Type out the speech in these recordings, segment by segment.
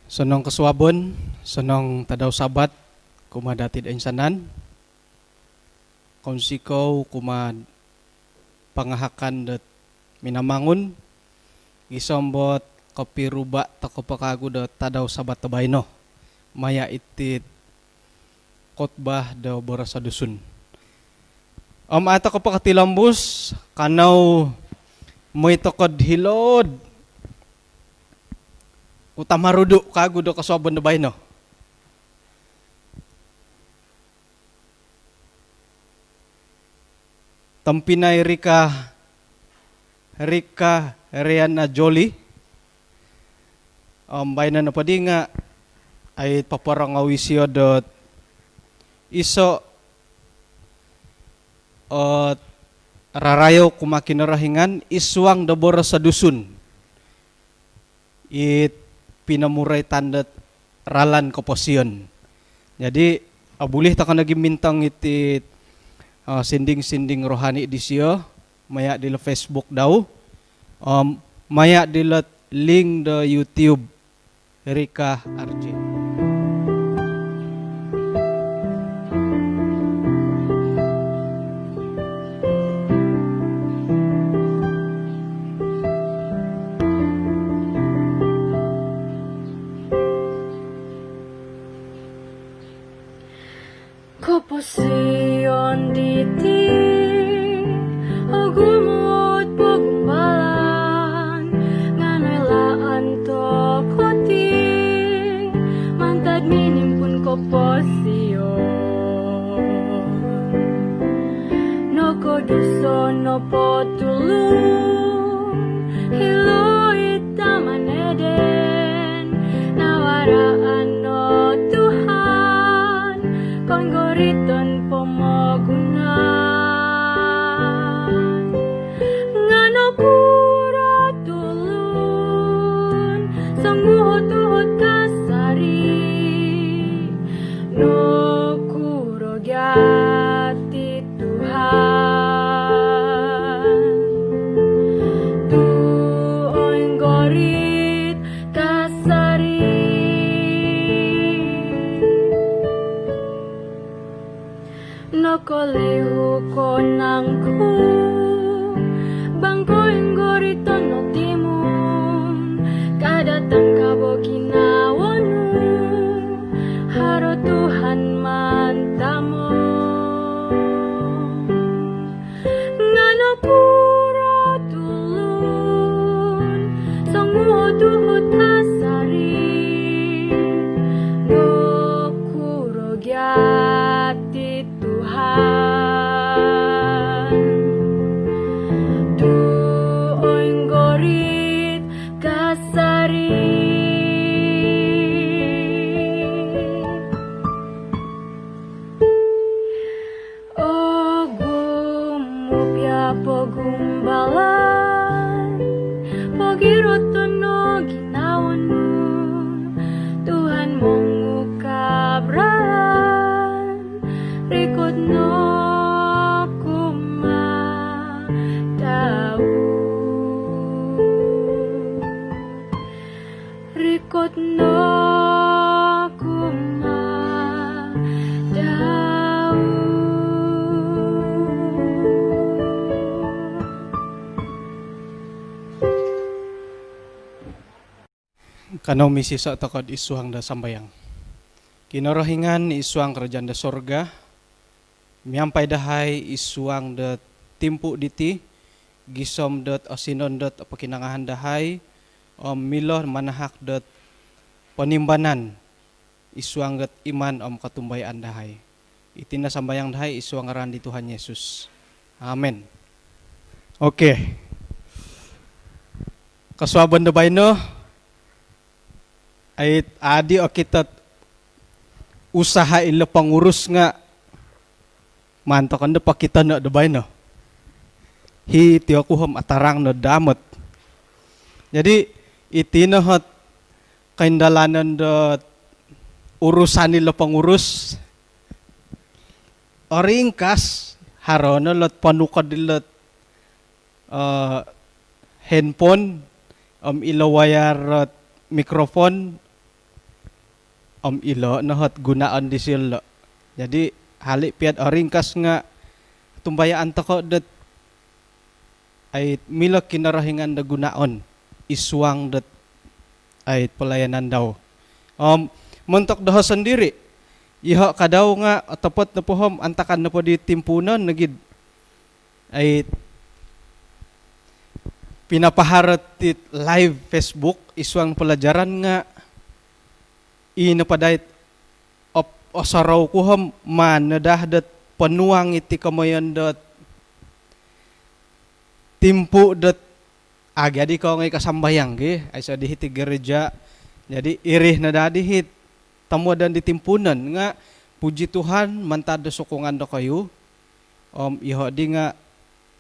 Senong keswabon, senong tadaw sabat, kumadatid insanan, konsiko kumad pangahakan dat minamangun, gisombot kopi ruba tako pakagu dat tadaw sabat tabayno, maya itit khotbah da borasa dusun. Ata ko pakatilambus, kanaw mo'y tokod hilod, utamarudo kagu do kaswabon na bayno. Tampinay Rika Rihanna Jolie. Bayna na padi nga ay paparang awisyo dot iso rarayo kumakinarahingan iswang dabora sa dusun. Pinamuray tandat ralan koposyon. Jadi abulih ta ka nagimintang iti sinding-sinding rohani di siyo, maya dila Facebook daw, maya dila link da YouTube Rika RJ. Koposyon diti agumot pagumbalan nganalaan to koti mantad minimpun koposyon no koduson no potulung hiloit taman eden nawaraan no Tuhan konggoriton pomogunan ngano kura tulun sanguhot-uhot kasari no kuro gyati Tuhan tuon gorit kasari nokolehu konangku bangko inggorito no timum kadatang kabo ginawanu haro Tuhan mantamo ngano pura tulun sanguhot-uhot kasari no kuro gyati Tuhan tuon gorit kasari o gumupya pagumbalan pagiroton no ginawanu Tuhan mong ukabralan rikod no kumatau rikod no kumatau Kanaw misisa takod isuhang da sambayang. Kinorohingan isuang kerajaan da sorga, miampay dahay isuang da timpu diti, gisom dot osinon dot pakinangahan dahay, milo manahak dot panimbanan, isuang dot iman katumbayan dahay. Itina sambayang dahay isuang ngaran di Tuhan Yesus. Amen. Oke. Kaswaban da bayno, ay adi o kita usaha ilo pangurus nga mantokan da pakita na dabay no. Hi tiyakuhom atarang no damot. Jadi itinahat kaindalanan da urusan nila pangurus. Oringkas harono lot panukad dilot handphone ilawayar mikrofon om ilo nahot gunaan di silo. Jadi halik piat ringkas nga tumbayaan toko det ay milo kinarahingan da gunaon iswang det ay pelayanan daw. Mentok daw sendiri iho kadaw nga tepot na pohom antakan na po di timpunan nagid ay pinapaharot ti live Facebook iswang pelajaran nga inapadait osaraw ko ham manadah dat panuang iti kamayan dat timpu dat agadi ko ngay kasambayang ge ay sa dihit ti gereja jadi irih na dadihit tamo dan ditimpunan nga puji Tuhan mantado sukungan do kayo iho di nga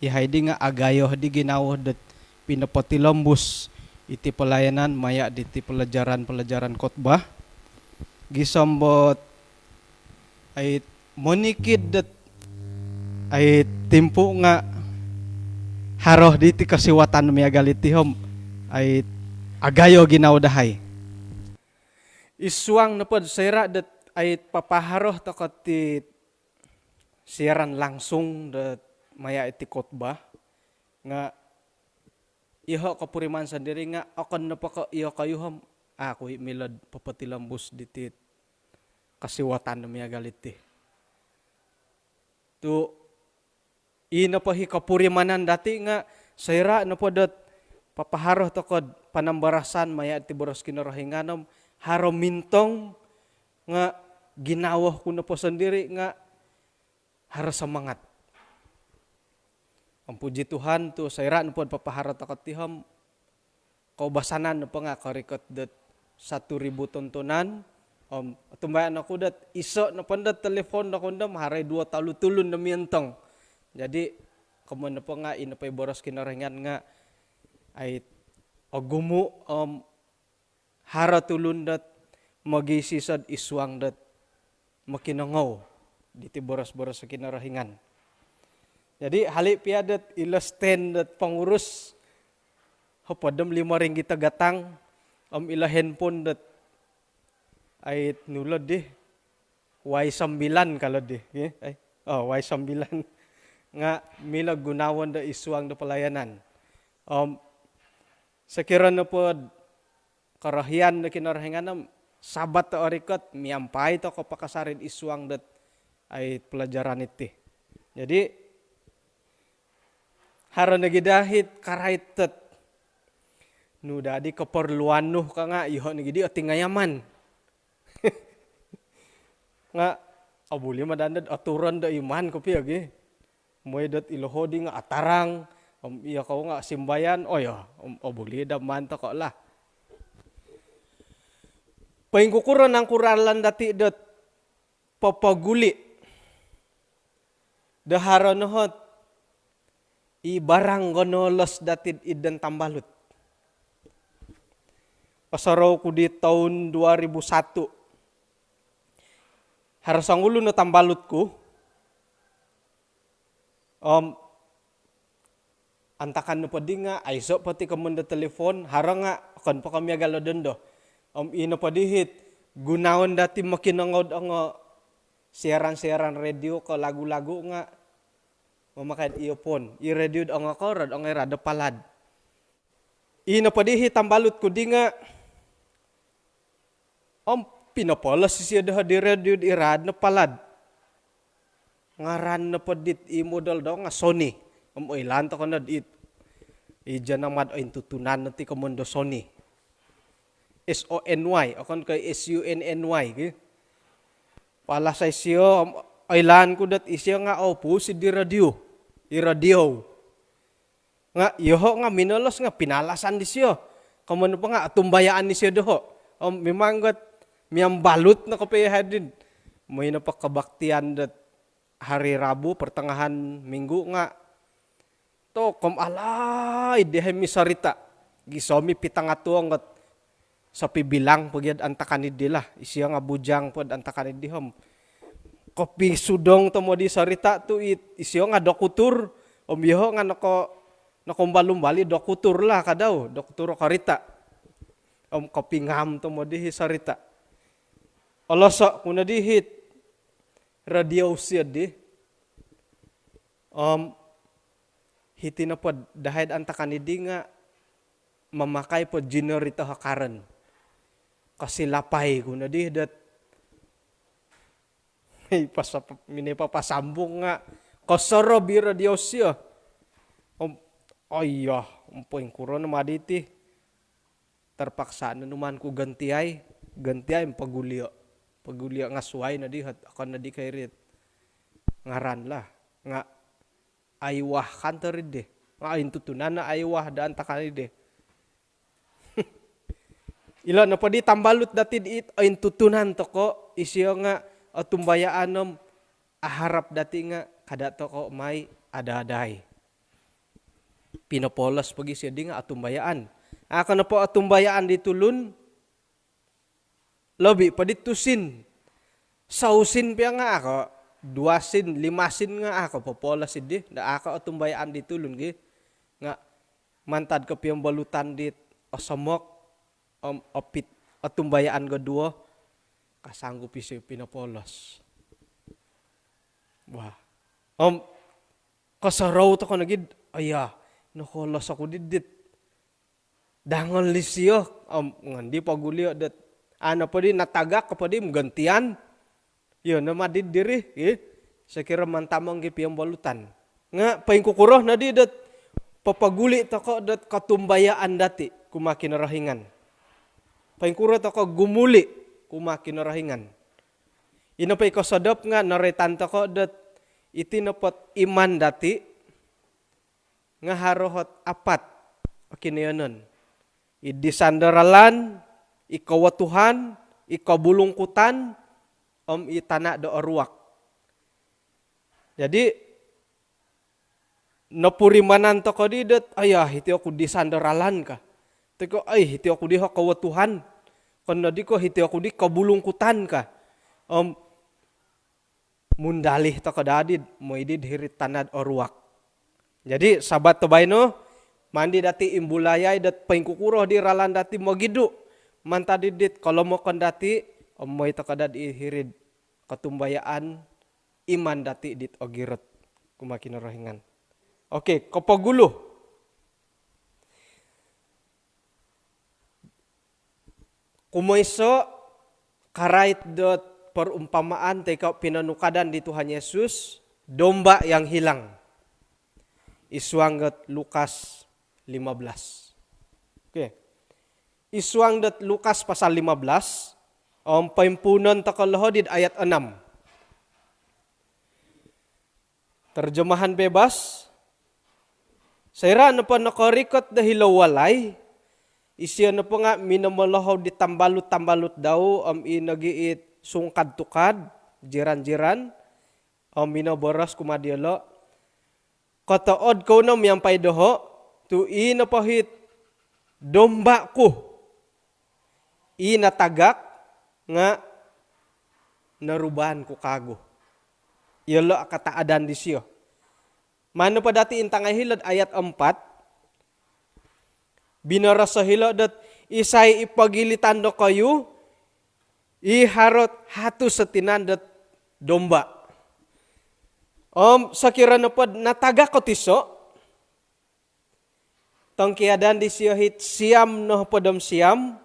ihay di nga agayo di ginawa dat pinapatilambus iti pelayanan maya di ti pelajaran khotbah gisambot ay monikid dat ay timpo nga haroh di ti kasiwatan miagalit tihom ay agayo ginawdahay iswang napod sera dat ay papaharoh takot ti siaran langsung dat maya iti khotbah nga iho kapuriman sendiri nga akan napaka iyo kayuhom ako milad papatilambus ditit kasiwatan na miagalit ti. Tu ina pa hikapurimanan dati nga sayra na po dat papaharoh tokod panambarasan maya ti boros kinarahinganom haro mintong nga ginawah ko na po sendiri nga haro samangat. Ang puji Tuhan tu sayra na po papaharoh tokod tihom kaubasanan na po nga karikot dat 1,000 tontonan. Tumbayan ako dat iso na pandat telepon na kundam haray 2 talutulun na miyentong. Jadi kamo na po nga inapay boros kinaringan nga ay agumu hara tulun dat magisisad iswang dat makinangaw diti boros-boros sa kinarahingan. Jadi halik piadat ilasten dat pangurus hapadam 5 ringgit gatang ila handphone dat ay nulod di Y9 kalau di Y9 nga mila gunawan da iswang da pelayanan sekira na po karahian na kinarahingan sabat ta orikot miampay to ko pakasarin iswang dat ay pelajaran iti jadi haro nagidahit karaitet nu dadi keperluan nuh ka nga iho nagidi ati ngayaman nga abuli madandad aturan da iman ko piagi moy dat ilohodi nga atarang iya ka nga simbayan abuli da man ta ko lah paingkukuran ang kuralan dati dat papaguli dahara nohot ibarang gonolos dati idan tambalut pasaraw ko di tahun 2001 harusang ulo na tambalut ko antakan no padi nga aiso pati kamunda telepon harang nga kan pa kami agalo dondo ino padihit gunawan dati makinangod ang siaran radio ka lagu-lagu nga mamakan earphone i-radio ang akorad ang irada palad ino padihit tambalut ko di nga pinapalas siya dah di radio di irad na palad. Ngaran na padit i-model daw nga Sony. Ilan to ka na dit. Iyan ang madain tutunan nati ka mundo Sony. S-O-N-Y. Akan kay S-U-N-N-Y. Palasay siya. Ilan ko dat isya nga opo si di radio. I-radio. Nga iho nga minalas nga pinalasan di siya. Kamano pa nga atumbayaan ni siya doho. Mimanggat miyang balut na kapayahadin. May napakabaktian dat hari Rabu, pertengahan Minggu nga. To, alay, dehay misarita. Gisomi pitangatuang at sa pibilang pagyad antakanid dila. Isiya nga bujang pod antakanid dihom. Kopi sudong to mo di sarita to isiya nga dokutur. Umiho nga nakumbalumbali dokutur lah kadaw. Dokutur karita. Kopi ngam to mo di sarita. Olosa kuna dihit radio siad di hiti na po dahil antakan idi nga mamakai po generita hakaran kasi lapay kuna di dat mini papasambong nga kasara bi radio siya ayah umpoy kuro na maditi terpaksa na naman ko gantiay pagulya nga suway na di akan na di kay rit ngaran lah nga aywah kantarid de nga ayin tutunan na aywah daan takanid de ila na pa di tambalot dati diit ayin tutunan to ko isyo nga tumbayaanom aharap dati nga kada to ko may adaday pinopolos pagi siya di nga atumbayaan ako na po atumbayaan di tulun lobi pa ditusin sausin piya nga ako 2 sin 5 sin nga ako popolas idi da ako atumbayaan di tulun gi nga mantad ko piyang balutan dit osamok opit atumbayaan ko duo kasanggup isyo pinapolos wah kasaraw to ko nagid aya nakolos ako didit dangon lisyo ngandi pagulyo dat ano pa di natagak pa di mgantian yun na madid diri sekira mantamang gi piyang balutan nga paing kukuroh na di dat papaguli to ko dat katumbayaan dati kumakin rahingan paing kuro to ko gumuli kumakin rahingan ina pay ko sadop nga naretan to ko dat iti napot iman dati nga harohot apat akinayonon idisandaralan ikawatuhan ikabulungkutan itana do aruak jadi napurimanan to ko di dat ayah hiti ako disandaralan ka tiko ay hiti ako di kawatuhan kanda di ko hiti ako di kabulungkutan ka mundalih to kadadid mo idid hirit tanad aruak jadi sabat to bayno mandi dati imbulayay dat paingkukuro di ralan dati magidu mantadidit kalau mo kandati moy to kadad ihirid katumbayaan iman dati dit ogirot kumakin rahingan oke kapagulo kumoiso karait dot perumpamaan teka pinanukadan di Tuhan Yesus domba yang hilang isuanggat Lukas 15 oke isuanggat Lukas pasal 15 paimpunan takalahodid ayat 6 terjemahan bebas sayra na pa nakarikot dahil walay isya na pa nga minamalahaw di tambalut daw inagiit sungkad-tukad jiran-jiran minaboras kumadiyalo kataod ko na miyampay doho tu inapahit domba ko inatagak nga narubahan ko kago. Yalo kataadan di siyo. Mano pa dati intang hilad ayat 4. Binara sa hilad dat isay ipagilitan do kayo iharot hatu sa tinandat domba. Sakira na pod nataga ko tiso. Tangkiadan di siyo hit siyam no podom siyam.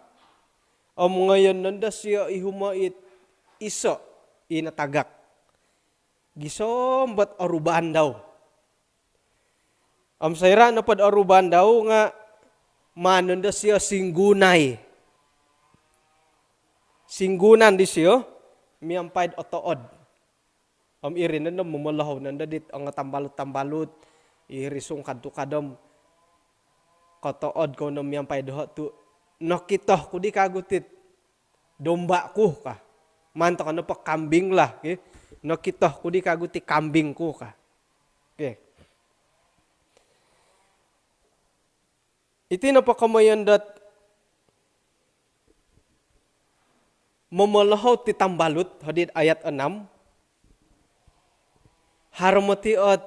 Ngayon nanda siya ihumait iso inatagak. Gisom bat aruban daw. Sayra na pad aruban daw nga mananda siya singgunay. Singgunan di siya miyampay otood. Irin na mumalahaw nanda dit ang tambalot-tambalot irisong kadto-kadom. Kotood ko na miyampay doho tu nakita ko di kagutit domba ko ka. Manto ka na pa kambing lah. Okay? Nakita ko di kaguti kambing ko ka. Okay. Iti na pa kamayan dat mamalahaw ti tambalot hadid ayat 6. Haramati at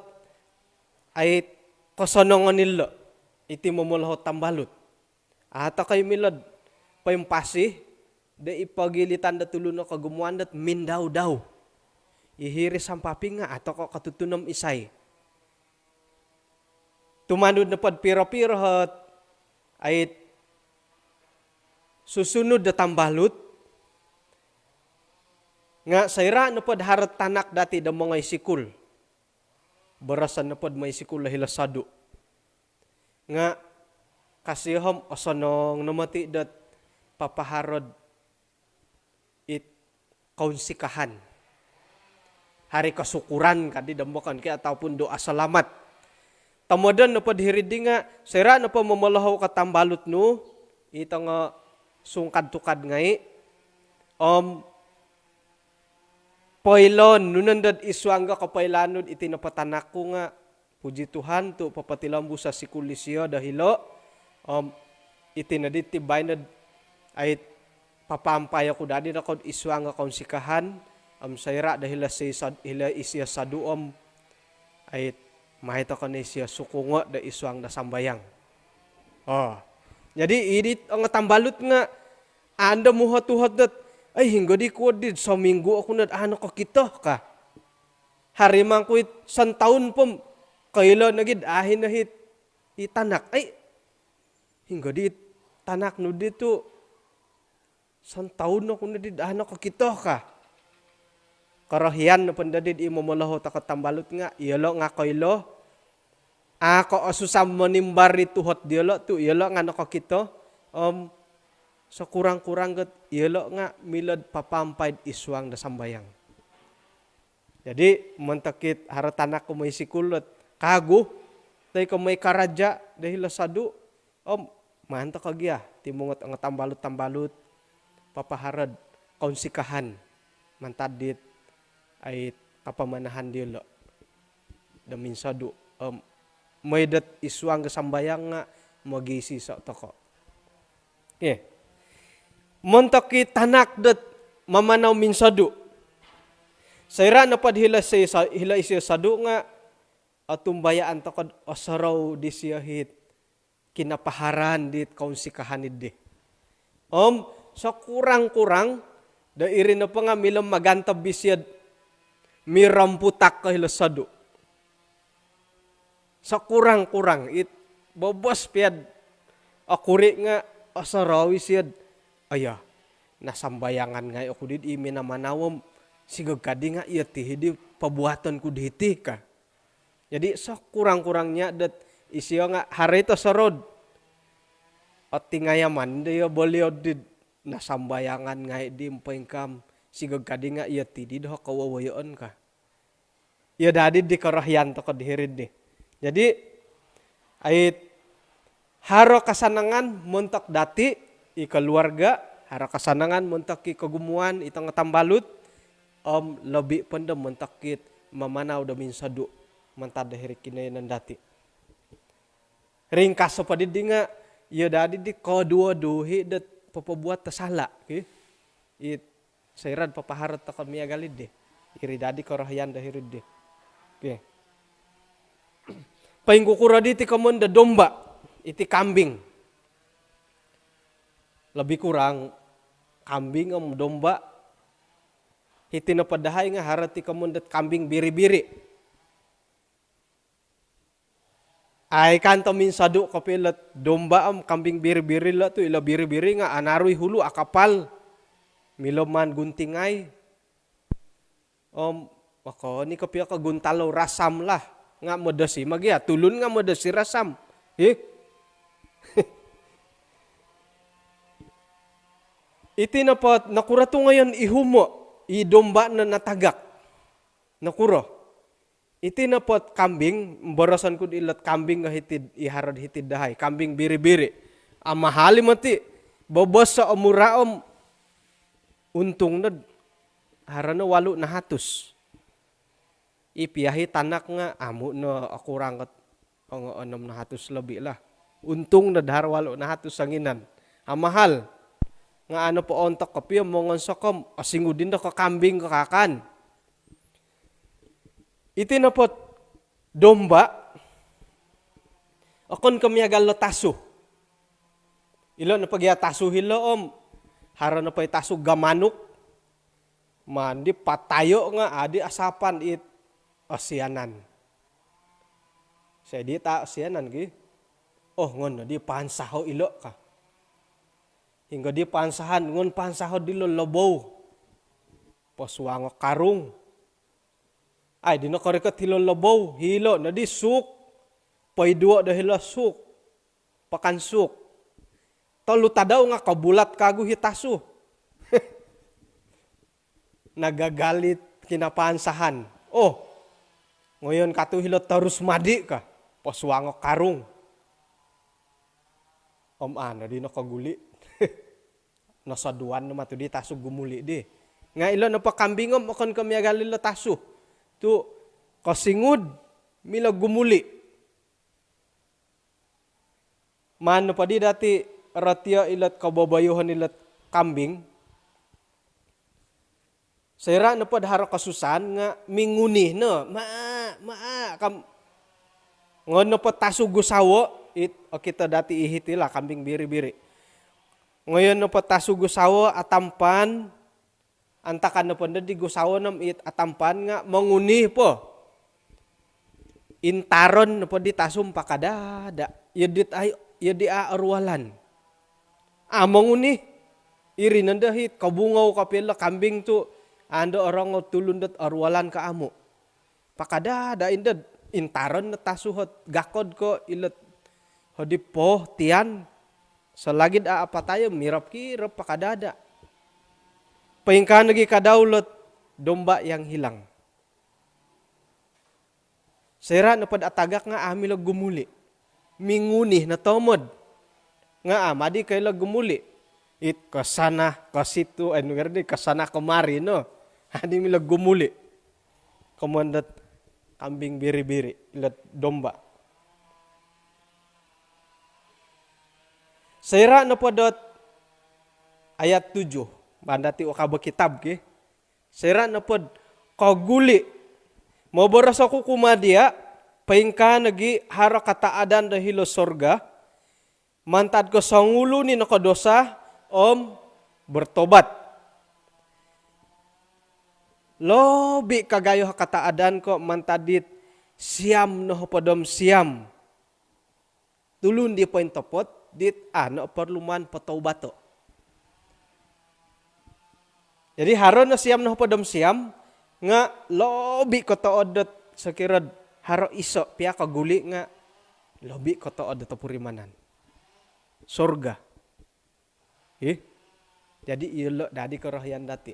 ay kasonongan nila iti mamalahaw tambalot. Ata kay milad paimpasi da ipagilitan da tulo no kagumuan dat mindaw-daw. Ihiris ang papinga ato ko katutunom isay. Tumanod na pod piro-piro hot ay susunod da tambalut nga sayra na pod harat tanak dati da mga isikul. Barasan na pod may isikul lahila sadu. Nga kasihom osonong namati dat papaharod it kaunsikahan. Hari kasukuran kadi dambakan kaya ataupun doa salamat. Tamodan na pod hiridi nga sayra na po mamalahaw katambalot no ito nga sungkad tukad ngay poilon nunandad iswangga kapailanod iti napatanak ko nga puji Tuhan to papatilambu sa sikulisyo dahilo iti naditi baynad ay papampaya ko dadi na kod iswangga kaunsikahan sayra dahil hila isya saduom ay mahita ko na siya sukungo da iswang da sambayang. Jadi idit ang tambalot nga anda muhat-uhat dat ay hingga di ko did sa minggu ako na ano ko kita ka. Harimang ko san taon pom kailo nagid ahin na hit itanak ay hingga di tanak no dito san taon ako na did ano ko kita ka. Karahian na pandadid imamalaho takatambalot nga iyalo nga kailo ako asusam manimbar ito hot dialo tu iyalo nga nakakita sa kurang-kurang gat iyalo nga milad papampay iswang da sambayang. Jadi mantakit haratanak ko may sikulot kago tay ko may karadya dahil sadu manta kagya timungot ang tambalot-tambalot papaharad kaunsikahan mantadit ay kapamanahan dialo da minsadu may dat iswang kasambayang nga magisi sa toko. Okay. Montaki tanak dat mamanaw minsadu. Sayra na pad hila isya sadu nga atumbayaan toko asaraw di siya hit kinapaharan dit kaunsikahanid di. Sa kurang-kurang da irin na pa nga milam magantab bisyad miramputak kahila sadu. Sa kurang-kurang it bobos piad akuri nga asarawi siyad aya nasambayangan nga ako dit imi na manawam sigag kadi nga iya tihidi pabuhatan ko diti ka. Jadi sa kurang-kurangnya dat isiyo nga harito sarod at tingayaman diyo bolyo dit nasambayangan nga di mpengkam sigag kadi nga iya tidi do kawawayon ka. Iya dadi di karahyan to kadhirid ni. Jadi ay haro kasanangan muntak dati ikeluarga, haro kasanangan muntak kagumuan itang tambalut lebih pandem muntak kit mamanaw da minsadu mantad dahiri kinayanan dati. Ringkas pa di nga iya dadi di kadua-duhi dat papabuat tasala. Okay? It sayrad papaharat takon miya galid di. Iri dadi karahyan dahiri di. Okay. Paingkukura diti kamon da domba, iti kambing. Lebih kurang kambing domba. Iti napadahay nga harati kamon dat kambing biri-biri. Ay kanto minsadu kapilat domba kambing biri-biri la tu ila biri-biri nga anaroy hulu akapal. Miloman guntingay. Ako ni kapia ka guntalaw rasam lah. Nga modasi magya tulun nga modasi rasam iti na pat nakurato ngayon ihumo idomba na natagak nakuro iti na pat kambing barasan ko ilat kambing nga hitid iharad hitid dahay kambing biri-biri amahali mati bobos sa amuraom untung na harana 800 ipiyahi tanak nga amo na akurang kat ang 600 labi lah. Untung na dharwalo na hatos sanginan. Amahal. Nga ano po ontak kapi mo ngon sakom asingudin da kakambing kakakan. Iti na pot domba akon kami agal taso. Ilo na pagyataso hilo Haro na pa itaso gamanok. Mandi patayo nga adi asapan it asyanan. Saya di ta asyanan gi. Oh ngon di pansaho ilo ka. Hingga di pansahan ngon pansaho di lolobow. Pasuango karung. Ay di na koreket hilo lobow. Hilo na di suk. Paiduo da hilo suk. Pakan suk. Tolu tadaw nga kabulat kagu hitasu. Nagagalit kinapansahan. Oh, ngayon katu hilo terus madi ka. Pasuango karung. Ano di nakaguli. Nasaduan naman to di taso gumuli di. Nga ilo na pakambingom akon kami agali lo taso. Tu kasingud mila gumuli. Mano pa di dati ratya ilat kababayuhan ilat kambing. Sera na po daharo kasusan nga mingunih no. Kam ngon na po taso gusawo kita dati ihitila kambing biri-biri. Ngayon na po taso gusawo atampan antakan na po di gusawo nam atampan nga mangunih po. Intaron na po di tasum pakadada. Yadi arwalan. Mangunih. Iri nandahit kabungaw kapila kambing tu ando orang tulundat arwalan ka amo. Pakadada indad intaron na tasuhot gakod ko ilat hodipo tian salagid apa tayo mirap kirap pakadada. Paingkan lagi kadaulat domba yang hilang. Sera na pad atagak nga amilo gumuli. Mingunih na tomod. Nga amadi kayo gumuli. It kasana kasitu kasana kemari no. Hadi mila gumuli. Kemudian kambing biri-biri, ilat domba. Sera na podot ayat 7. Bandati ukaba kitab ke. Sera na pod kaguli. Mau boros aku kumadia, paingka nagi hara kataadan dahilo sorga. Mantad ko sangulo ni nakadosa bertobat. Lobi kagayo kataadan ko mantadit siam no podom siam. Tulun di poin topot dit ano perluman pataubato. Jadi haron na siam no podom siam nga lobi ko toodot sakirad haro iso pia kaguli nga lobi ko toodot purimanan. Sorga. Jadi ilo dadi kerohyan dati.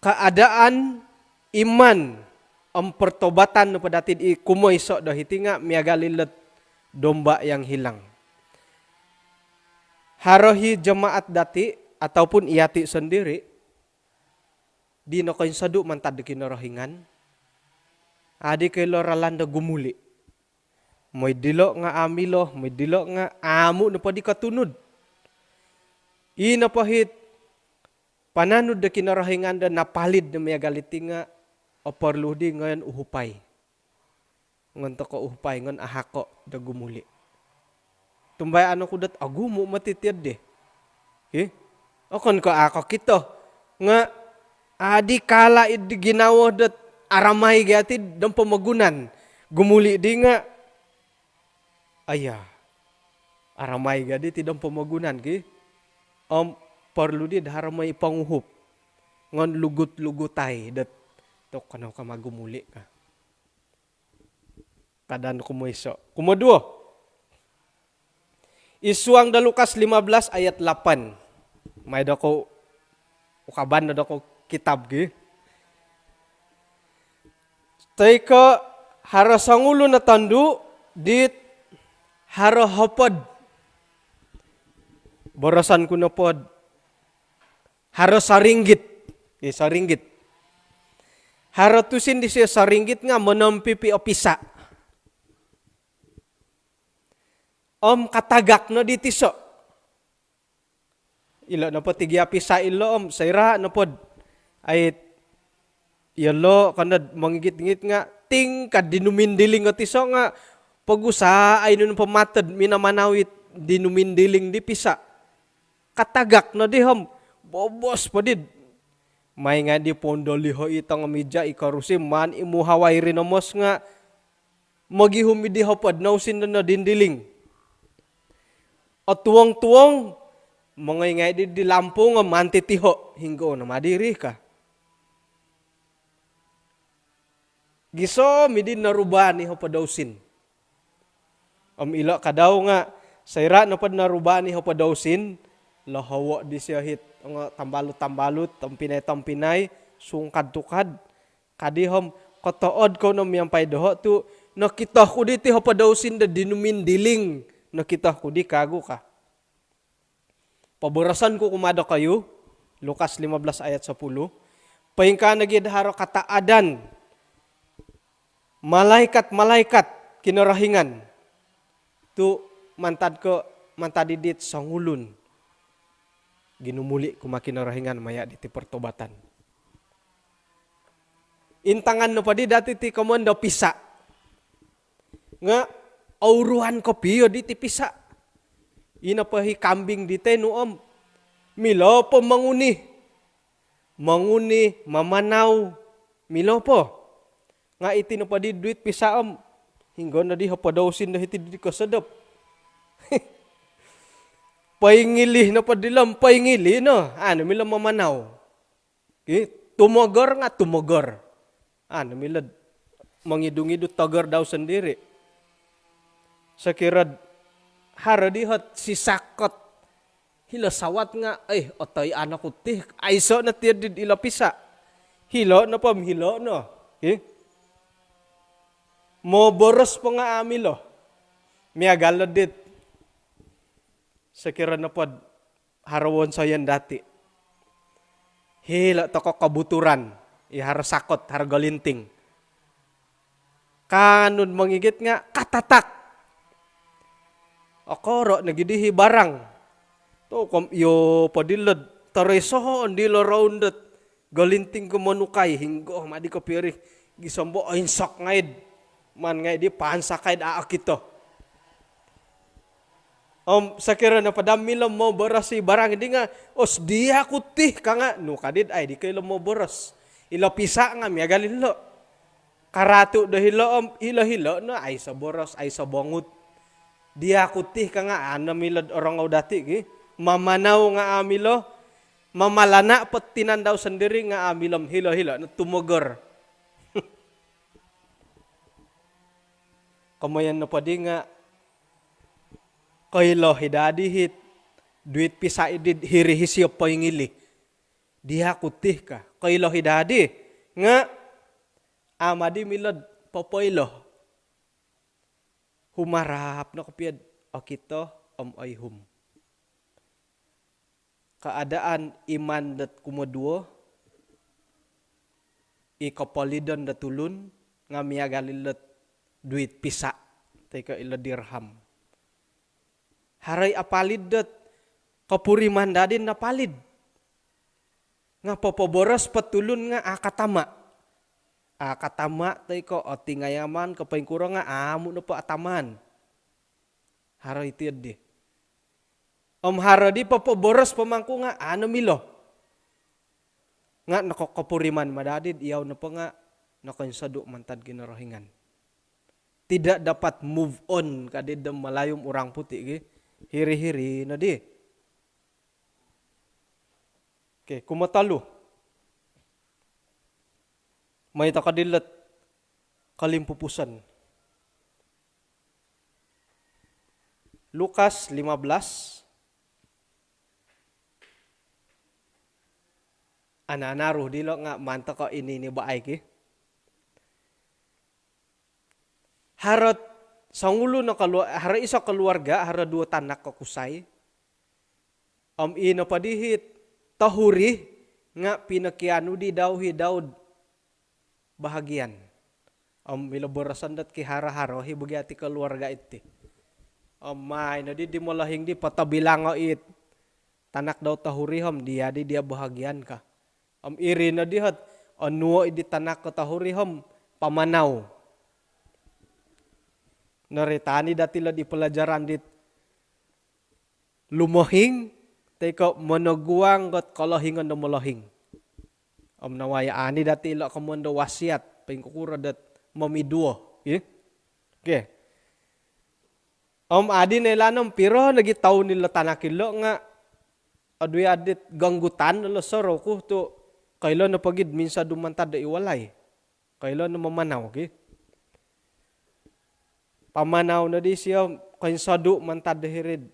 Keadaan iman pertobatan pada tid kumoy sok dah hitinga miagalilet domba yang hilang. Harohi jemaat dati ataupun iati sendiri di nokoin sadu mantad dekin rohingan. Adi kelo ralanda gumuli. Moy dilo nga amilo, moy dilo nga amu na padi katunud. Ina pahit pananud da kinarahingan da napalid na may galiti nga oporludi ngayon uhupay. Ngon to ko uhupay, ngon ahako da gumuli. Tumbay ano ko dat agumo matitid de. Okon ko ako kito. Nga adi kala idi ginawa dat aramay gati dan pemagunan. Gumuli di nga aramay gadi tidang pemagunan ki. Perlu di haramay panguhup. Ngon lugut-lugutay dat tok kanaw ka magumuli ka. Kadan kumoiso. Kumoduo. Isuang da Lukas 15 ayat 8. May dako ukaban na dako kitab gi. Tay ka harasangulo na tandu dit harahopod. Borosan ko na pod. Haro saringgit. Saringgit. Haro tusin di siya saringgit nga menampipi opisa. Katagak na ditiso. Ilo na po tigya pisa ilo sayra na po. Ay ilo kanad manggit-ngit nga ting kad dinumindiling tiso nga pag-usa ay nun pamatad minamanawit dinumindiling di pisa. Katagak na di ham. Bobos padid. May nga di pondoliho itang meja ikarusi man imuhaway rinomos nga magihumidi hapad nausin na dindiling. At tuwang-tuwang mga nga di lampo nga mantitiho hinggo na madiri ka. Giso midin naruba ni hapadausin. Ila ka daw nga sayra na pad naruba ni hapadausin lahawa di siya hit nga tambalot-tambalot tampinay-tampinay sungkad-tukad kadihom kotood ko na miyampay doho tu nakita ko di ti hapadausin da dinumindiling nakita ko di kago ka. Paburasan ko kumada kayo Lukas 15 ayat 10. Paingka nagidharo kataadan malaikat-malaikat kinarahingan tu mantadidit sangulun ginumuli kumakinarahingan maya di ti pertobatan. Intangan no padi dati ti komando pisa nga auruhan ko piyo di ti pisa. Ina pahi kambing di te noom milo po manguni mamanaw milo po. Nga iti no padi duit pisaam hingga na di hapadausin na iti di kasadap. Paingili na padilam paingili no. Ano mila mamanaw. Tumogor nga tumogor. Ano mila mangidungido tagar daw sendiri. Sakirad haradihat si sakot hilasawat nga otay anak ko ti aiso na tiyad ila pisa. Hilo na pamhilo no. Mo boros pa nga amilo. Miagalo dit. Sakira na pod harawon sa yan dati. Hila to ko kabuturan. Iharasakot, hargalinting. Kanun mangigit nga katatak. Akoro nagidihi barang. To kom yo padilad tareso ndilo roundet. Galinting ko manukay hinggo madi ko piri gisombo ain sok ngaid. Man ngay di pansakay aakito. Sakira na padami lang mo boras si barang hindi nga os diya kutih ka nga no kadid ay di kayo mo boras. Ilo pisa nga miya galilo. Karatu do hilo no ay sa boras ay sa bongut. Diya kutih ka nga ana milad orang dati gi. Mamanaw nga amilo. Mamalana pat tinandaw sendiri nga amilom hilo na tumogor. Kamayan na padi nga kaylo hidadihit duit pisa idid hirihisyo paingili. Diha kutih ka. Kaylo hidadi nga amadi milad papoylo. Humarap na kapiyad akito ayhum. Keadaan iman dat kumaduo ikapalidon dat tulun nga miagalilat duit pisa teka ila dirham. Haray apalid dat kapuriman dadin na palid. Nga papaboras patulun nga akatama. Akatama teka o tingayaman kapain kurang nga amo na pa ataman. Haray tiyad di. Haradi papaboras pamangko nga ano milo. Nga nakakapuriman madadid iyaw na pa nga nakansado mantad kinarahingan. Tidak dapat move on kadid malayom orang putih hiri-hiri na di. Okay, kumatalo. May takadilat kalimpupusan. Lukas 15. Ananaruh dilo nga manta ko ini ni baay ki. Harat sangulo na hara isa keluarga, hara dua tanak kakusay. Ina padihit tahuri nga pinakianu di dawhi daud bahagian. Milaborasan dat ki hara-haro hibagi ati keluarga iti. May na di malahing di patabilango it. Tanak daw tahuri dia bahagian ka. Iri na dihat anuo idi tanak ka tahuri pamanaw. Naritani datila di pelajaran dit lumohing teko monoguang got kolohingan do molohing. Om nawaya ani dati lo kamondo wasiat pengkukura dat mamiduo. Oke. Om adi nelanom piro lagi tahu nila tanakilo nga adui adit ganggutan lo soroku tu kailo na pagid minsa dumantad da iwalay. Kailo na mamanaw. Okay? Pamanaw na di siya kain sadu mantad da hirid.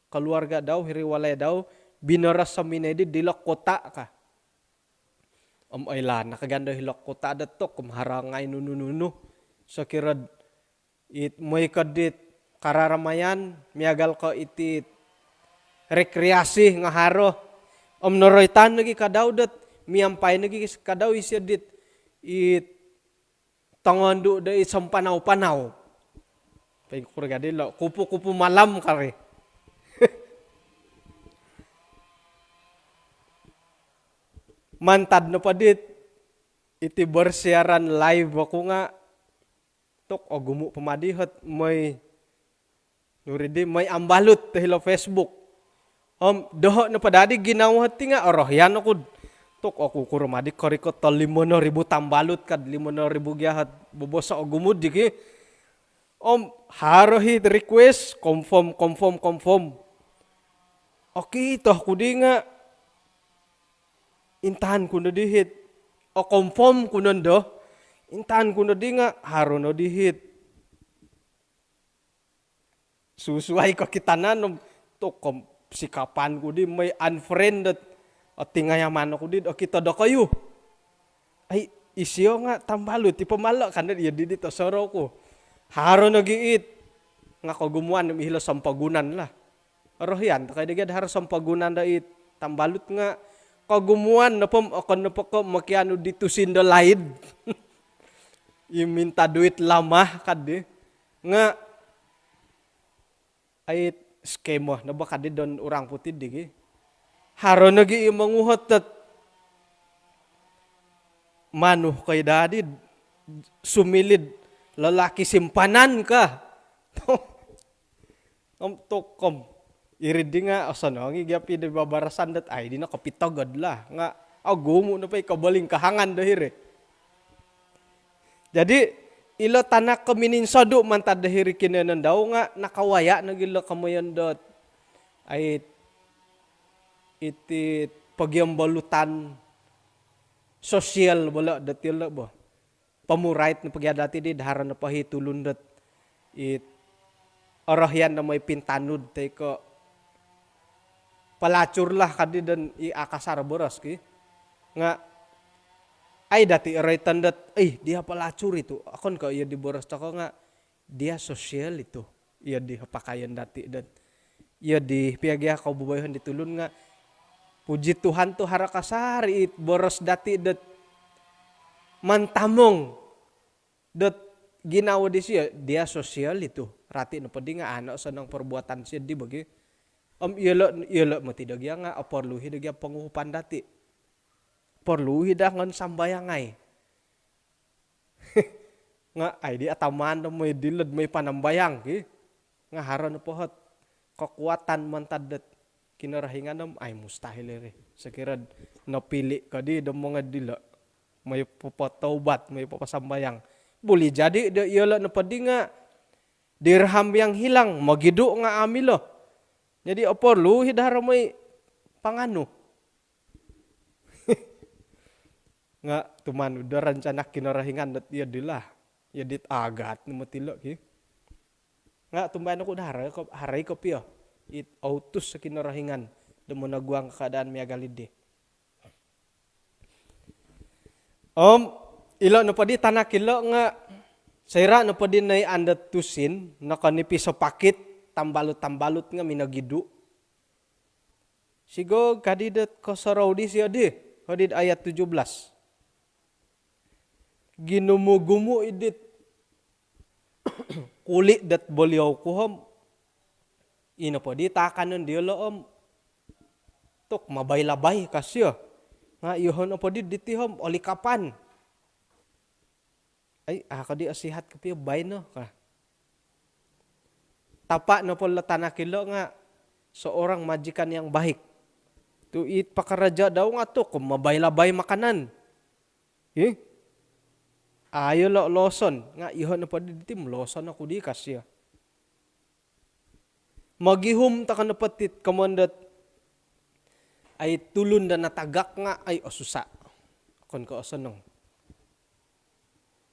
Keluarga daw, hiriwalay daw, binaras sa minedi dilok kota ka. Aylan, nakaganda hilok kota dato, kumharangay nunununu. So kirad, may kadit kararamayan, miyagal ko iti rekreasi nga haro. Noroitan nagi kadaw dat, miyampay nagi kadaw isya dit, tangondo da isang panaw-panaw. Pagkurga dilo, kupu-kupu malam kare. Mantad na pa dit, iti bersiaran live ako nga, tok o gumu pamadihat, may ambalot tahilo Facebook. Doho na pa dadi ginawat nga, yan ako, tok o kukurumadi koriko to 5,000 tambalot kad 5,000 giyahat, bubosa o gumud di harohi request, confirm. Okay, toh kudi nga, intahan ko na dihit. O confirm ko nando, intahan ko na di nga, haro na dihit. Susuay ko kita na, to sikapan ko di, may unfriended, o tingayaman ko di, o kita do kayo. Ay, isyo nga, tambalo, ti pamalo, kanan iya di dito, soro ko. Haro na giit. Nga kagumuan, ihilo sampagunan lah. Rohyan, kaya digad haro sampagunan da it, tambalot nga, kagumuan na po, akan na po ko makiano dito sindalaid. Iminta duit lamah kadi. Nga, ay skemo, na baka di doon urang putid digi. Haro nagi imanguhot at manuh kay dadid, sumilid, lalaki simpanan ka. Tokom. Iridi nga, asan ang igapi di babarasan dat ay, di na kapitagad lah. Nga, gumo na pa ikabaling kahangan dahir. Jadi, ilo tanak kamininsodo mantad dahir kinanan daw nga, nakawaya na gila kamayan dot. Ay, iti pagyambalutan sosial wala datila ba. Pamurait na pagyadati di, dahara na pahitulun dat. Orahyan na may pintanud tayo ko, palacur lah kadi dan akasar boros ki nga ay dati eray tandat dia palacur itu akon ka iya di boros tako nga dia sosial itu iya di pakaian dati dan iya di piagya kau bubayan ditulun nga puji Tuhan tu harakasar it boros dati dat mantamong dat ginawa di siya dia sosial itu rati na padi nga anak sa nang perbuatan siya di bagi iyala mo tidak ya nga aporluhi dagya panguhupan dati. Porluhi dah ngan sambayangay. Nga ay di ataman na may dilad may panambayang ki. Nga haron na pohot kekuatan mantadat kinarahingan nam ay mustahil ere. Sekirad napili ka di da mga dila may papataubat may papasambayang. Boleh jadi da iyala na padi nga dirham yang hilang magidu nga amilo. Jadi opor lu hidara may pangano. Nga tuman udah rencana kinarahingan dat iya dilah. Ya dit agat numatilo ki. Nga tumbayan ako dahara haray ko piyo. It autus sa kinarahingan demo naguang keadaan miagalide. Ilo na padi tanak ilo nga sayra na padi nay andat tusin nakanipi sa pakit tambalut nga minagidu. Sigo kadidat kosaraw di siya di. Hadid ayat 17. Ginumugumu idit. Kulit dat boliaw kuhom. Ino po di takanan di loom. Tok mabay-labay kasyo. Nga iyon po di ditihom oli kapan. Ay ako di asihat kapiyo bay no ka. Tapa na po tanakilo nga seorang majikan yang baik. Tu it pakaraja daw nga to kung mabay-labay makanan. Ayo lo loson nga ihon na pa ditim loson ako di kasya. Magihum ta kan patit kamandat ay tulun da natagak nga ay osusa. Kon ko asanong.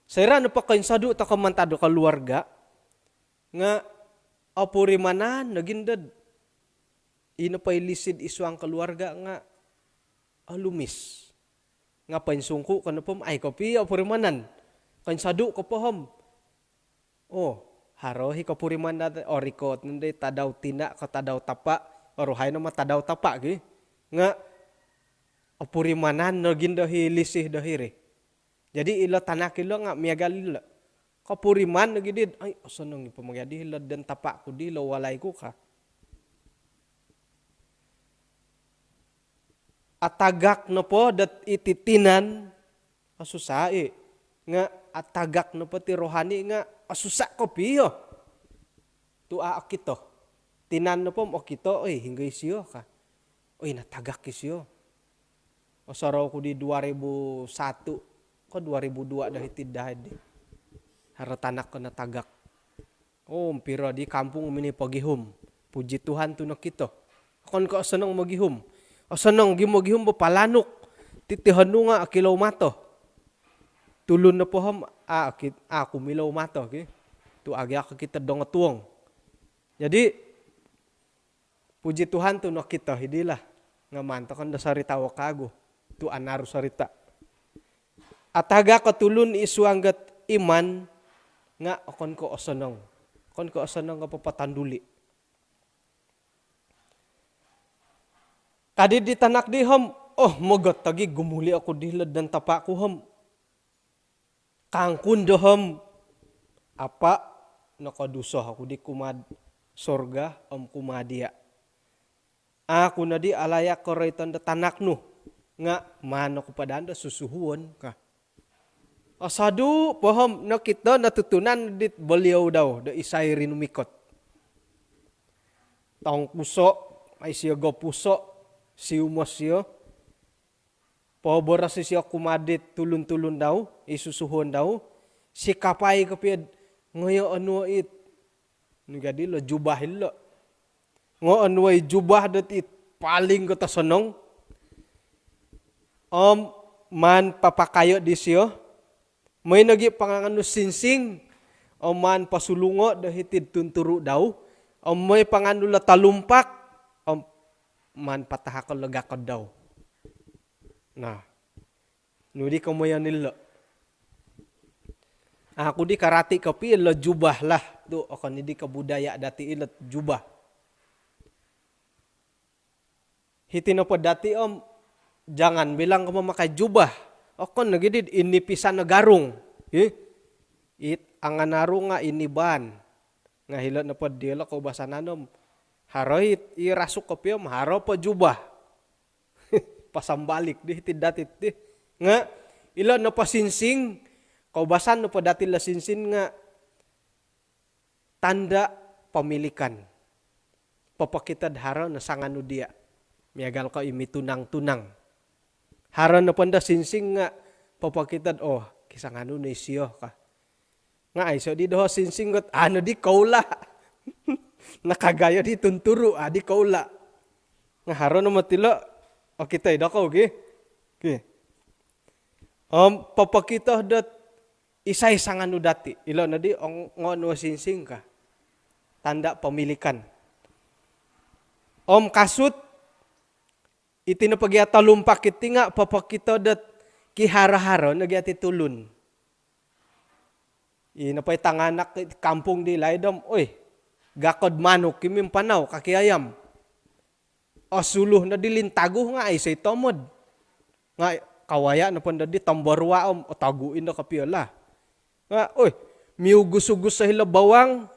Sayra na pa kain sadu ta kamantado keluarga nga apuri manan nagindad. Ino pa ilisid isuang keluarga nga alumis. Nga pansungku kana pom ay kopi apurimanan. Kan sadu ko pohom. Oh, harohi kapurimanan orikot nende tadaw tina ka tadaw tapa orohay na matadaw tapa gi. Nga apurimanan nagindahi lisih dahiri. Jadi ilo tanak ilo nga miagalila. Kapuriman nagidid ay asanong ipamagyadi hilad dan tapa ko di lo walay ko ka. Atagak no po dat ititinan asusai nga atagak no po ti rohani nga asusa ko piyo tua akito tinan no po okito oy hinggay siyo ka oy natagak siyo osaraw ko di 2001 ko 2002 dahil tidahid di haratanak ko natagak piro di kampung mini pagihum puji Tuhan tu nakito kon ko asanong magihum asanong gimogihum palanok titihanu nga akilaw mato. Tulun na po ham ako milaw mato okay? Tu agya kita dong tuong. Jadi puji Tuhan tu nakita hidilah nga manto kan da sarita wakago tu anaru sarita. Ataga katulun isuanggat iman nga kon ko asanong. Kon ko asanong nga papatanduli. Kadi di tanak di ham, magat tagi gumuli ako dilad dan tapa ko ham. Kangkun do ham, apa nakaduso ako di kumad sorga kumadia. Ako na di alayak ko rayton da tanak no, nga mano ko padanda susuhuon ka. Asadu paham nakita natutunan dit beliau daw da isay rinumikot. Taong puso ay siya go puso. Siumos siya. Pabora siya kumadit tulun-tulun daw. Isusuhon daw. Si kapay kapiyad. Ngayon ano it. Nagadi lo jubahil lo. Ngayon way jubah dat it. Paling ko tasanong. Man papakayo di siya. May nagi pangangano sinsing. Man pasulungo dahitid tunturo daw. May pangano la talumpak. Man patahakal lagakad daw. Nah, nudi kamoyan nila. Aku di karati kapi ila jubah lah. Tu akan di kabudaya dati ila jubah. Hitino pa dati jangan bilang ka memakai jubah. Akan nagidid inipisan na garong. It anganaro nga iniban. Nga hilat na pa dila ko basananom. Haroit irasuk ko piyom haro pa jubah. Pasambalik di datit di. Nga ila na pasinsing kaubasan na pa dati la sinsin nga tanda pamilikan. Papakitad haro na sangano dia. Miagal ka imitunang-tunang. Haro na panda sinsing nga papakitad kisangano na isiyo ka. Nga ay so di doho sinsing got ano di kaula. Nakagaya di tunturo di kaula. Nga haro na matilo kita idako okay. Papakita dat isay sangano dati. Ilo na di ngono sinsing ka. Tanda pamilikan. Kasut itinapagya lumpak iti nga papakita dat kihara-haro nagyati tulun. Inapay tanganak kampung di laydom gakod manok kimim panaw kakiyayam. Suluh na dilintago nga ay say tomod. Nga kawaya na panda di tambarwa taguin na kapiyala. Nga miugus-ugus sa hilabawang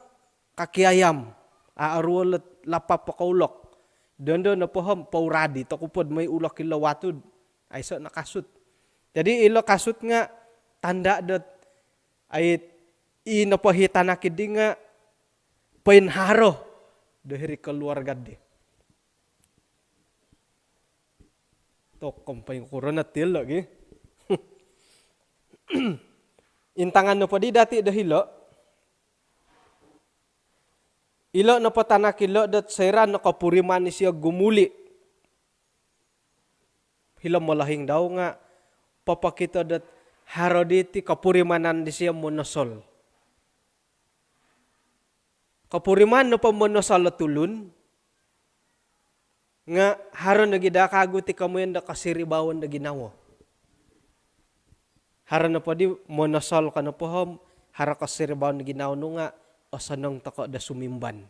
kakiyayam. Aarualat lapapakaulok. Dondo na poham pauradi takupod may ulok kilawatod. Ay so nakasut. Jadi ilo kasut nga tanda dat ay inapahita nakidi nga painharo dahiri keluarga di. Tokom pa yung kurona til lagi. Intangan no pa di dati dahilo. Ilo no pa tanak ilo dat sera no kapuriman ni siya gumuli. Hilo malahing daw nga papakita dat haroditi kapurimanan di siya monosol. Kapuriman no pa monosol tulun. Nga haron na gida kaguti kamuyan da kasiribawan na ginawa. Haron na pa di monosol ka na po hom, hara kasiribawan na ginawa no nga osanong tako da sumimban.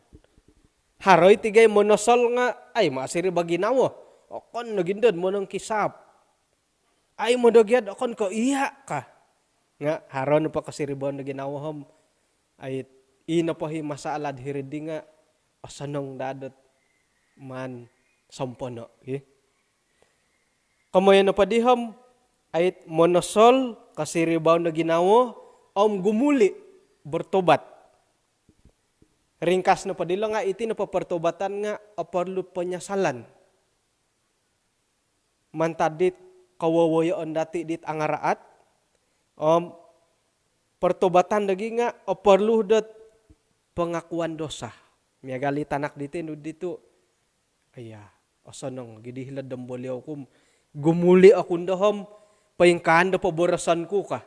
Haroy tigay monosol nga ay masiriba ginawa. Okon nagindad mo ng kisap. Ay mo dogyad okon ko iya ka. Nga haron na pa kasiribawan na ginawa hom ay ina pa hi masaalad hiridi nga osanong dadot man sampono. Okay? Kamoyan na padiham ay monosol kasiribaw na ginawa gumuli bertobat. Ringkas na padila nga iti na papertobatan nga aparlu penyesalan. Mantadit kawawayoon dati dit angaraat pertobatan lagi nga aparlu dat pengakuan dosa. Miagali tanak dito aya asanong gidihilad damboliaw kum gumuli akong dahom paingkaan da paborasan ko ka.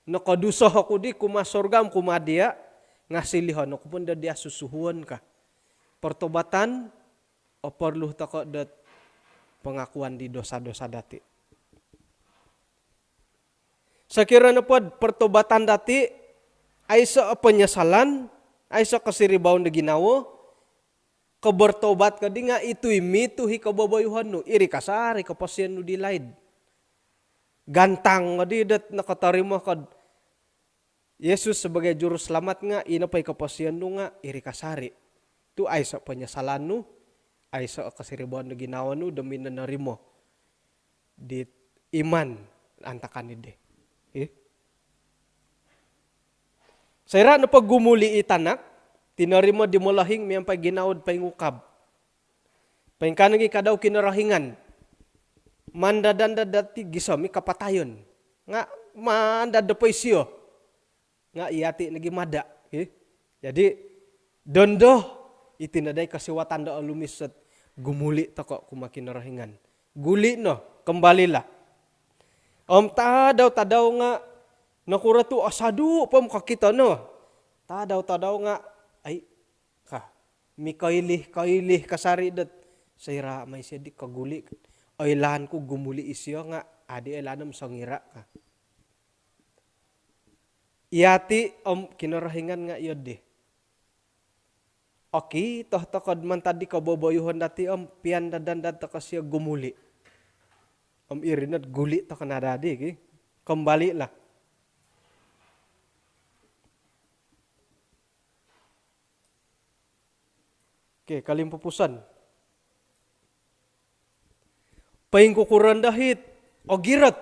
Nakadusah ako di kumasorgam kumadia ngasilihon ako pun da dia susuhuan ka. Pertobatan o perlu tako dat pengakuan di dosa-dosa dati. Sakira na pod pertobatan dati ay sa penyesalan ay sa kasiribaw na ginawa kabertobat ka di nga ito'y mituhi kababayuhan no. Iri kasari kapasyan no dilaid. Gantang nga di dat nakatarima ka. Yesus sebagai juru selamat nga inapay kapasyan no nga iri kasari. Tu ay sa penyesalan no. Ay sa kasiribawan na ginawa no demi na narimo. Di iman antakan ide. Sayra na pag gumuli itanak. Tinarimo di mulahing miyang pa'y ginaod pa'y ngukab. Pa'y kanagi kadaw kinarahingan. Mandadanda dati gisami kapatayon. Nga mandada pa'y siyo. Nga iyati nagi mada. Jadi dondo itinaday kasiwatan da alumis at gumuli tako kumakinarahingan. Guli no, kembalilah. Tadaw nga nakuratu asadu pam kakita no. Tadaw nga ay ka mikailih kasari dat sayra may siya kaguli ay lahan ko gumuli isyo nga adi ay lanam sangira ka iyati kinarahingan nga yod di okay toh man tadi kaboboyuhon dati pian dadan data kasya gumuli irinat guli to kanadadi kembali lah. Okay, kalimpupusan. Paing kukuran dahit o girat.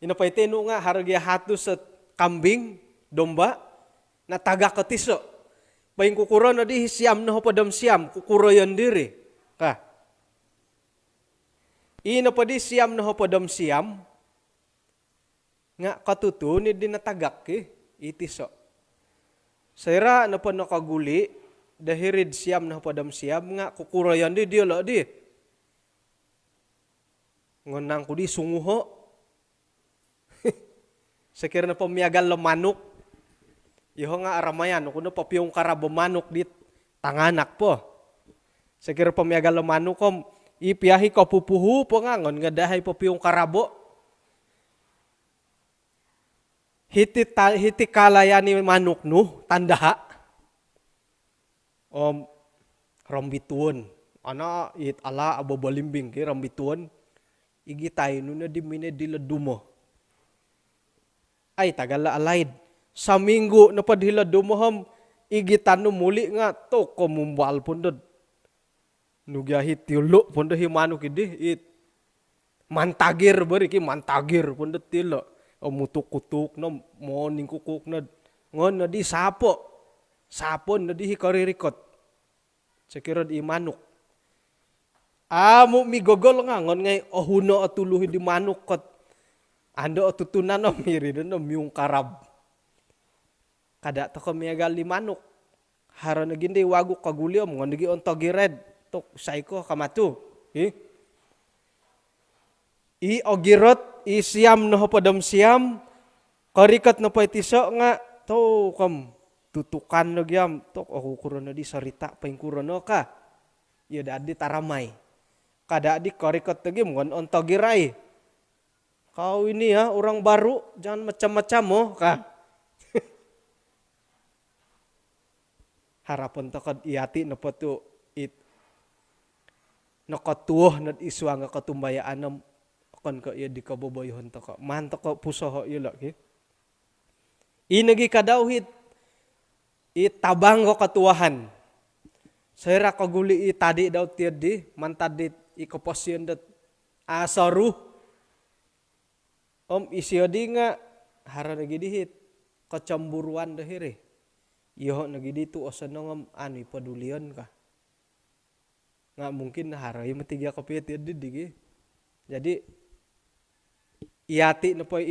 Inapay tino nga haragya hatu sa kambing, domba, na taga katiso. Paing kukuran na di siyam na hopadam siyam, kukurayan diri. Ka. Ina pa di siyam na hopadam siyam, nga katuto ni di natagak itiso. Sayra na pa nakaguli, dahirid siyam na padam siyam nga kukurayan di diyo di. Ngonang ko di sunguho. Sakir na pamiyagal lo manok. Iho nga aramayan kuno papiyong karabo manok dit tanganak po. Sakir pamiyagal lo manok kom ipiyahi ko pupuhu po nga ngon nga dahay papiyong karabo. Hiti kalayan ni manok no tandaha. Rambituan. Ana it ala ababalimbing ki rambituan. Igitay no na dimine diladumo. Ay tagala alaid. Sa minggu na padhiladumo igitan no muli nga to kumumbal pundod. Nugyahit tilo pundod himano kidi it mantagir bari ki mantagir pundod tilo. Mutuk-kutuk na morning kukuk na ngon na di sapo. Sapon na di hikaririkot. Sakirod imanok. Amo mi gogol ngangon ngay ohuno atuluhi di manuk kot. Ando tutunan o miri no miung karab. Kada to kamiagal di manuk. Haro na gindi wagu kaguliom ngon gi ontogi red tok saiko kamatu. I ogirot i siam no podom siam karikat no paitiso nga to kam tutukan no giam tok aku kurono di sarita paing kurono ka. Ya dadi taramay. Kada di karikat tegi ngon ontogi rai. Kau ini ya orang baru, jangan macam-macam oh kah. Harapan takot iati napotu it nakatuh nad isuang katumbayaan kon ko iya di kaboboyhon takot. Man takot pusoho yula ki. Inagi kadauhit itabang ko katuahan. Saya kaguli tadi daw tiadi mantadit ikoposyon dat asaru. Isiodi nga hara lagi dihit kecemburuan dahire. Iyo lagi ditu osanong anu pedulian ka. Nga mungkin hara yung matiga kapit digi. Jadi iati na po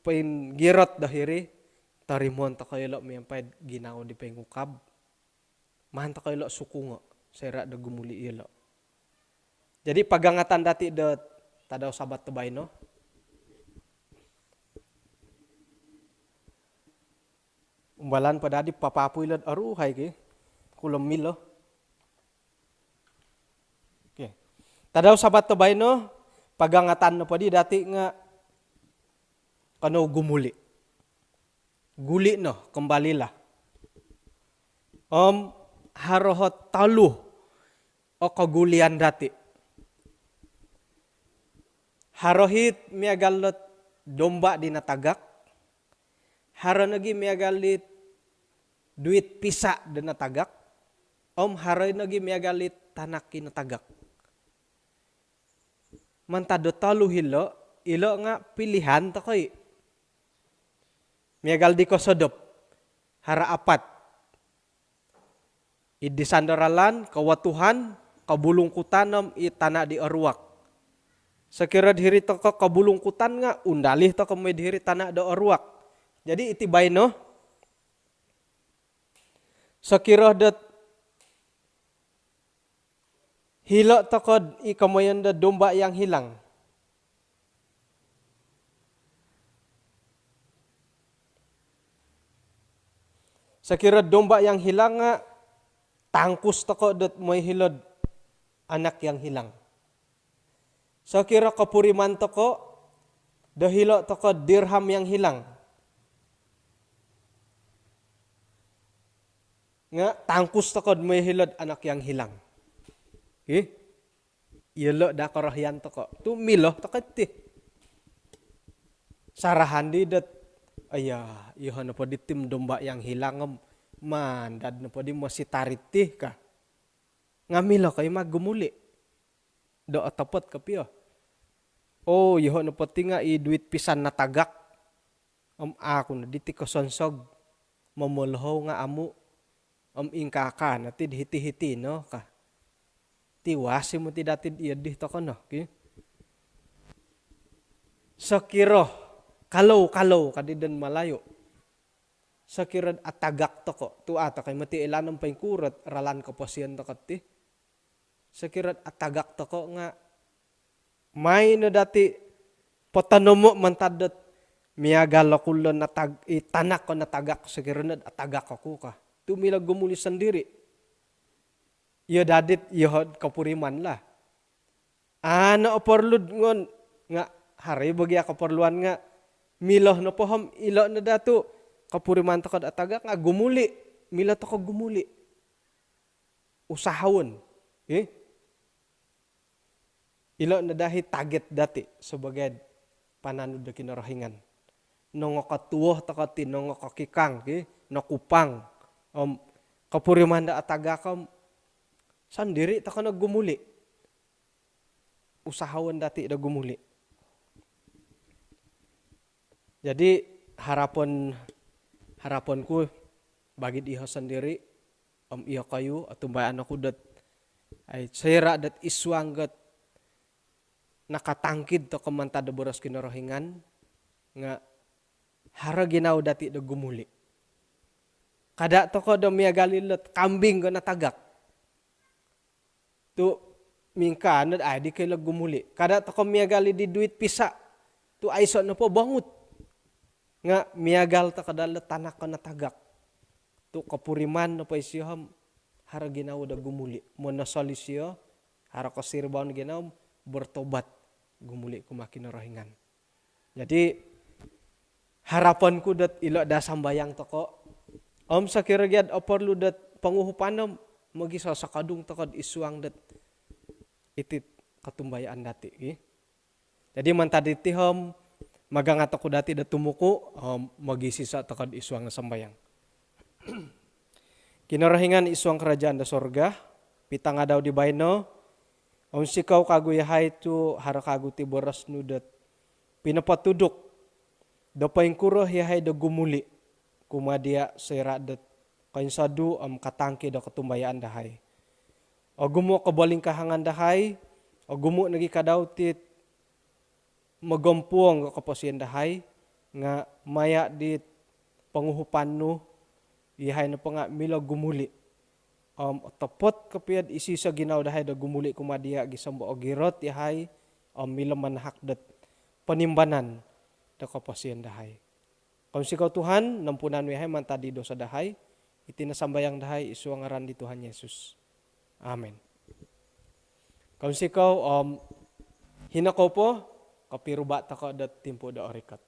pain girot dahire tarimon ta kayo lo miyampay ginaw di pengukab. Man ta kayo lo sukungo sera da gumuli ilo. Jadi pagangatan dati da tadaw sabat tebay no. Umbalan pada di papapuy lad aruhay ki kulam milo. Okay. Tadaw sabat tebay no pagangatan no padi dati nga kano gumuli. Guli no kembali lah. Harohot taluh o kagulian dati. Harohit miagalot domba di natagak. Haro nagi miagalit duit pisa dana tagak. Haro nagi miagalit tanak kinatagak. Mantado talu ilo nga pilihan to koy. Miagal di kosodop. Hara apat. Idisandaralan kawatuhan kabulungkutan itana di aruak. Sekira diri to kabulungkutan nga undalih to kami diri tanah do aruak. Jadi itibay no. Sekira dat hilo takod ikamoyan da domba yang hilang. Sekira domba yang hilang nga tangkus takod dat may hilod anak yang hilang. Sekira kapuriman toko dahilo takod dirham yang hilang. Nga tangkus takod may hilod anak yang hilang. Ilo da karahyan toko. Tu milo takot ti. Sarahan di dat ayah iho na po di tim domba yang hilang mandad na po di masih tariti ka. Nga milo kayo maggumuli. Do atapot kapio. Oh iho na po ti nga duit pisan na tagak. Ako na diti ko sonsog. Mamulho nga amu. Ingkaka na ti hiti-hiti no ka. Tiwasi mo ti dati iadih to ko no. Okay? Sakiro kalaw kadidan malayo. Sakiro atagak to ko. Tuata kay mati ilanong paingkurot ralan kaposian to ti. Sakiro atagak to ko nga may na dati potanomo mantadot miagalo kulon na tanak ko na tagak sakiro na atagak ako ka. Tumilag gumuli sendiri. Iyo dadit iyo kapuriman lah. Ano oporlud ngon nga hari bagi kaperluan nga miloh no pohom ilo na datu kapuriman takod atagak nga gumuli. Milo to ko gumuli. Usahawon. Ilo na dahi target dati sebagai pananud da kinarahingan. Nongo katuoh takati nongo kakikang nakupang. Kapurimanda atagakam sandiri tak na gumuli. Usahawan dati da gumuli. Jadi harapanku bagi iha sendiri iha kayu atau bayan aku dat ay sera dat iswanggat nakatangkid to kamanta da boros kinorohingan nga hara ginaw dati da gumuli. Kada to ko do miagalilot kambing ko natagak. Tu mingka anad ay di kayo gumuli. Kada to ko miagali di duit pisa. Tu aiso na po bangut. Nga miagal to kadala tanak ko natagak. Tu kapuriman na po isiyom hara ginaw da gumuli. Muna solisyo hara ko sirbaon ginaw bertobat gumuli kumakinorohingan. Jadi harapan ku dat ilo da sambayang to ko. Om sakiragyad oporlu dat panguhupanom magi sa sakadung takad isuang dat itit katumbayaan dati. Jadi mantadi tihom magangat ako dati dat tumuko magi sisa takad isuang na sambayang. Kinarahingan isuang kerajaan da sorga pitang adaw di bayno om sikaw kaguyahay tu hara kagu ti boras nu dat pinapatudok da paingkuro yahay da gumuli. Kumadia seradat kain sadu katangke da ketumbayaan dahay. O gumo kabaling kahangan dahay, o gumo nagi kadaw tit magompuang kapasian dahay nga maya dit panguhupan no ihay na pa nga mila gumuli. Tapot kapiad isi sa ginaw dahay da gumuli kumadia gisambo o girot yahay mila manhakdat panimbanan da kapasian dahay. Kung sikaw Tuhan, nampunan wihay mantadi do sa dahay, itinasambayang dahay isu ang ngaran di Tuhan Yesus. Amen. Kung sikaw, hinako po, kapiruba ta ko dat timpo da orikat.